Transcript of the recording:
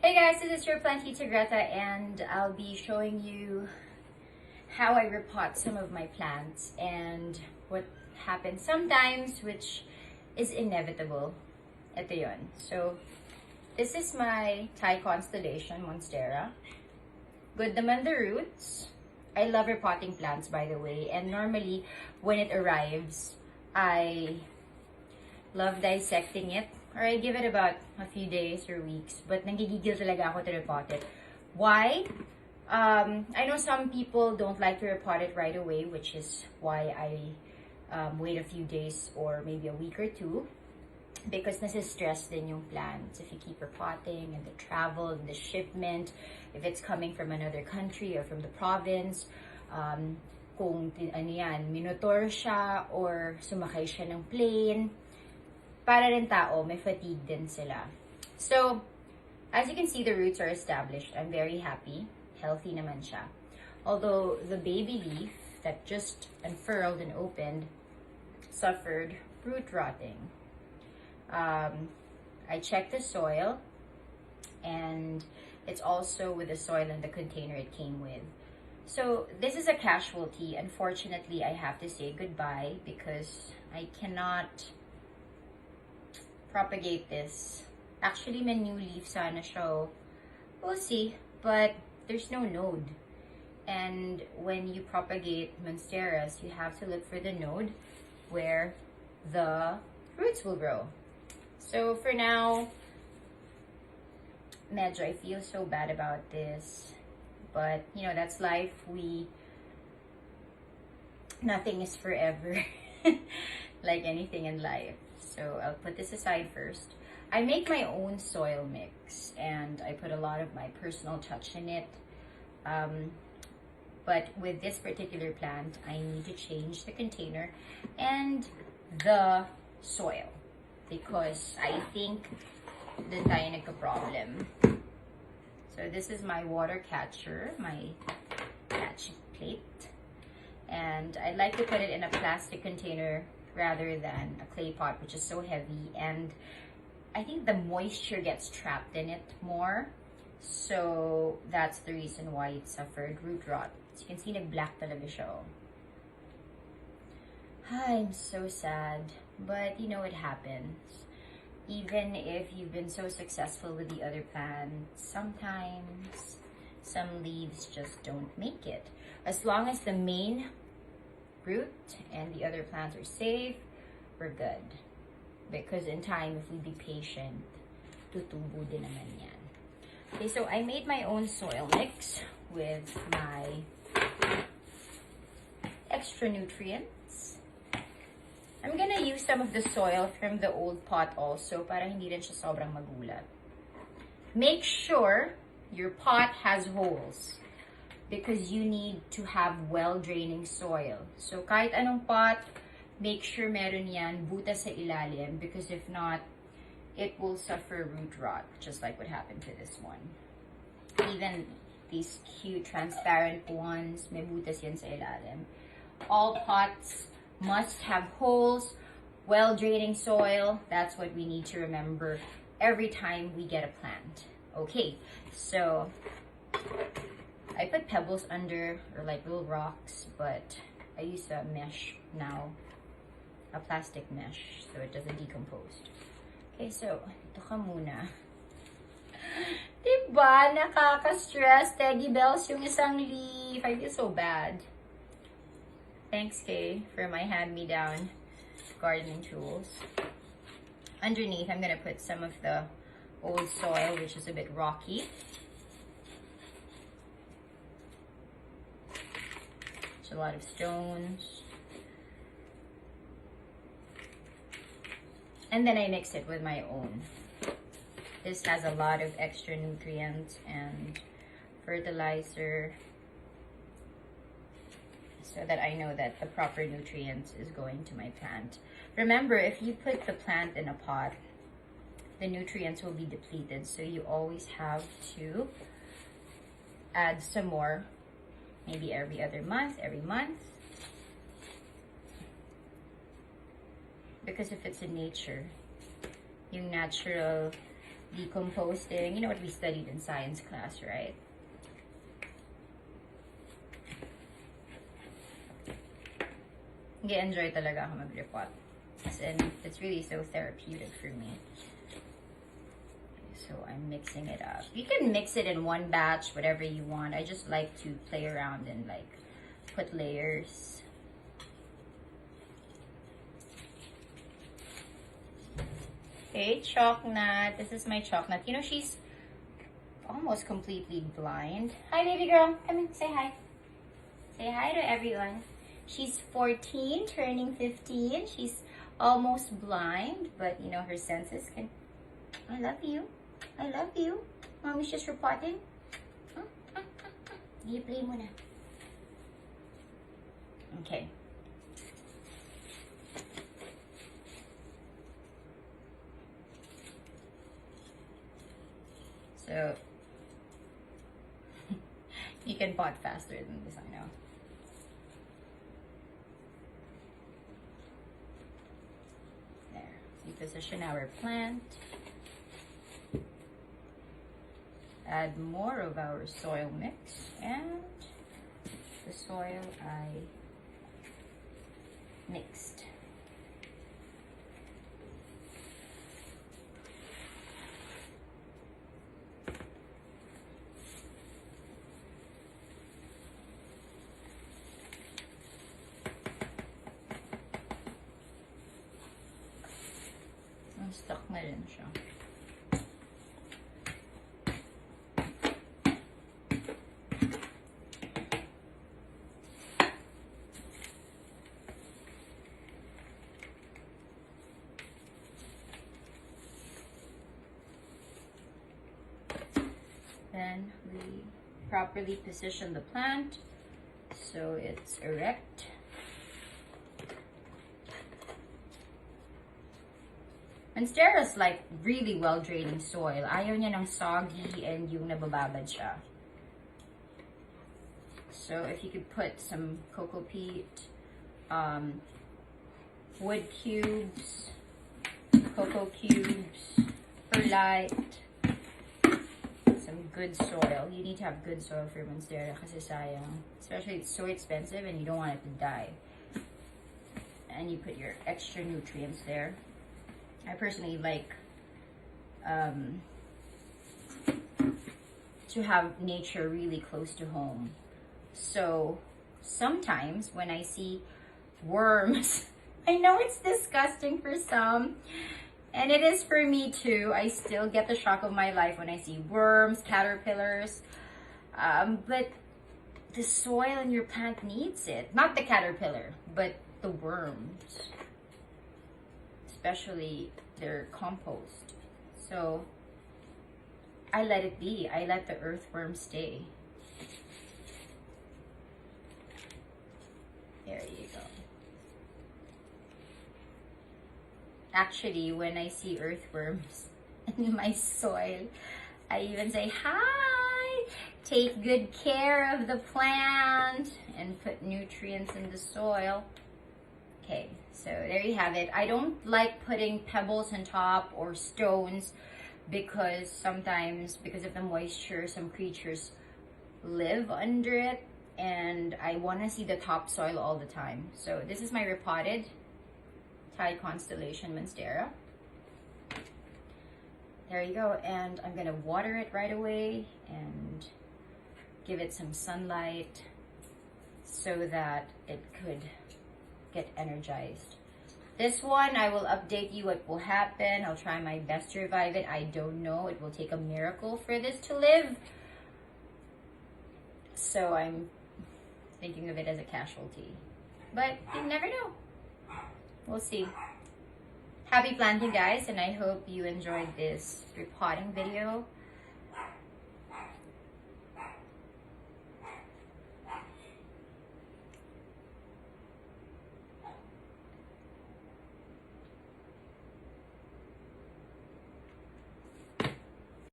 Hey guys, this is your plantita Greta, and I'll be showing you how I repot some of my plants and what happens sometimes, which is inevitable. Ito yun. So, this is my Thai Constellation, Monstera. Good naman the roots. I love repotting plants, by the way, and normally when it arrives, I love dissecting it, or I give it about a few days or weeks, but nanggigigil talaga ako to repot it. Why? I know some people don't like to repot it right away, which is why I wait a few days or maybe a week or two, because nasistress din yung plants if you keep repotting, and the travel and the shipment, if it's coming from another country or from the province, kung ano yan, minotor siya or sumakay siya ng plane, para rin tao, may fatigue din sila. So, as you can see, the roots are established. I'm very happy. Healthy naman siya. Although the baby leaf that just unfurled and opened suffered root rotting. I checked the soil, and it's also with the soil in the container it came with. So this is a casualty. Unfortunately, I have to say goodbye because I cannot propagate this. Actually, may new leaf sana siya. We'll see, but there's no node. And when you propagate monsteras, you have to look for the node where the roots will grow. So for now, medyo I feel so bad about this, but you know, that's life. Nothing is forever, like anything in life. So I'll put this aside first. I make my own soil mix, and I put a lot of my personal touch in it. But with this particular plant, I need to change the container and the soil, because I think dun tayo nagka-problem. So this is my water catcher, my catch plate. And I'd like to put it in a plastic container rather than a clay pot, which is so heavy, and I think the moisture gets trapped in it more. So that's the reason why it suffered root rot. As you can see, nag-black talaga siya. I'm so sad, but you know, it happens. Even if you've been so successful with the other plants, sometimes some leaves just don't make it. As long as the main root and the other plants are safe, we're good. Because in time, if we be patient, tutubo din naman yan. Okay, so I made my own soil mix with my extra nutrients. I'm gonna use some of the soil from the old pot also, para hindi rin siya sobrang magulat. Make sure your pot has holes, because you need to have well-draining soil. So kahit anong pot, make sure meron yan butas sa ilalim, because if not, it will suffer root rot, just like what happened to this one. Even these cute transparent ones, may butas yan sa ilalim. All pots must have holes, well-draining soil. That's what we need to remember every time we get a plant. Okay, so I put pebbles under, or like little rocks, but I use a mesh now, a plastic mesh, so it doesn't decompose. Okay, so ito ka muna. Diba? Nakaka-stress, Teggy Bells, yung isang leaf. I feel so bad. Thanks, Kay, for my hand-me-down gardening tools. Underneath, I'm gonna put some of the old soil, which is a bit rocky. A lot of stones, and then I mix it with my own. This has a lot of extra nutrients and fertilizer, so that I know that the proper nutrients is going to my plant. Remember, if you put the plant in a pot, the nutrients will be depleted, so you always have to add some more. Maybe every other month, every month. Because if it's in nature, yung natural decomposing. You know what we studied in science class, right? Nag-enjoy talaga ako mag-repot. And it's really so therapeutic for me. So I'm mixing it up. You can mix it in one batch, whatever you want. I just like to play around and like put layers. Okay, Chocolate. This is my Chocolate. You know, she's almost completely blind. Hi, baby girl. Come in, say hi. Say hi to everyone. She's 14, turning 15. She's almost blind, but you know, her senses can... I love you. I love you. Mommy's just repotting. I-play mo na. Okay. So, you can pot faster than this, I know. There. We position our plant. Add more of our soil mix, and the soil I mixed. Stuck na rin siya. Then we properly position the plant so it's erect. Monstera's like really well draining soil. Ayaw niya ng soggy and yung nabababad siya. So if you could put some cocoa peat, wood cubes, cocoa cubes, perlite, some good soil. You need to have good soil for Monstera kasi sayang. Especially it's so expensive and you don't want it to die. And you put your extra nutrients there. I personally like to have nature really close to home. So sometimes when I see worms, I know it's disgusting for some, and it is for me too. I still get the shock of my life when I see worms, caterpillars, but the soil in your plant needs it. Not the caterpillar, but the worms. Especially their compost. So I let it be. I let the earthworm stay. There you go. Actually, when I see earthworms in my soil, I even say, hi! Take good care of the plant and put nutrients in the soil. Okay, so there you have it. I don't like putting pebbles on top or stones because sometimes, because of the moisture, some creatures live under it, and I want to see the topsoil all the time. So this is my repotted Thai Constellation Monstera. There you go, and I'm gonna water it right away and give it some sunlight so that it could get energized. This one, I will update you what will happen. I'll try my best to revive it. I don't know. It will take a miracle for this to live. So I'm thinking of it as a casualty. But you never know. We'll see. Happy planting, guys, and I hope you enjoyed this repotting video.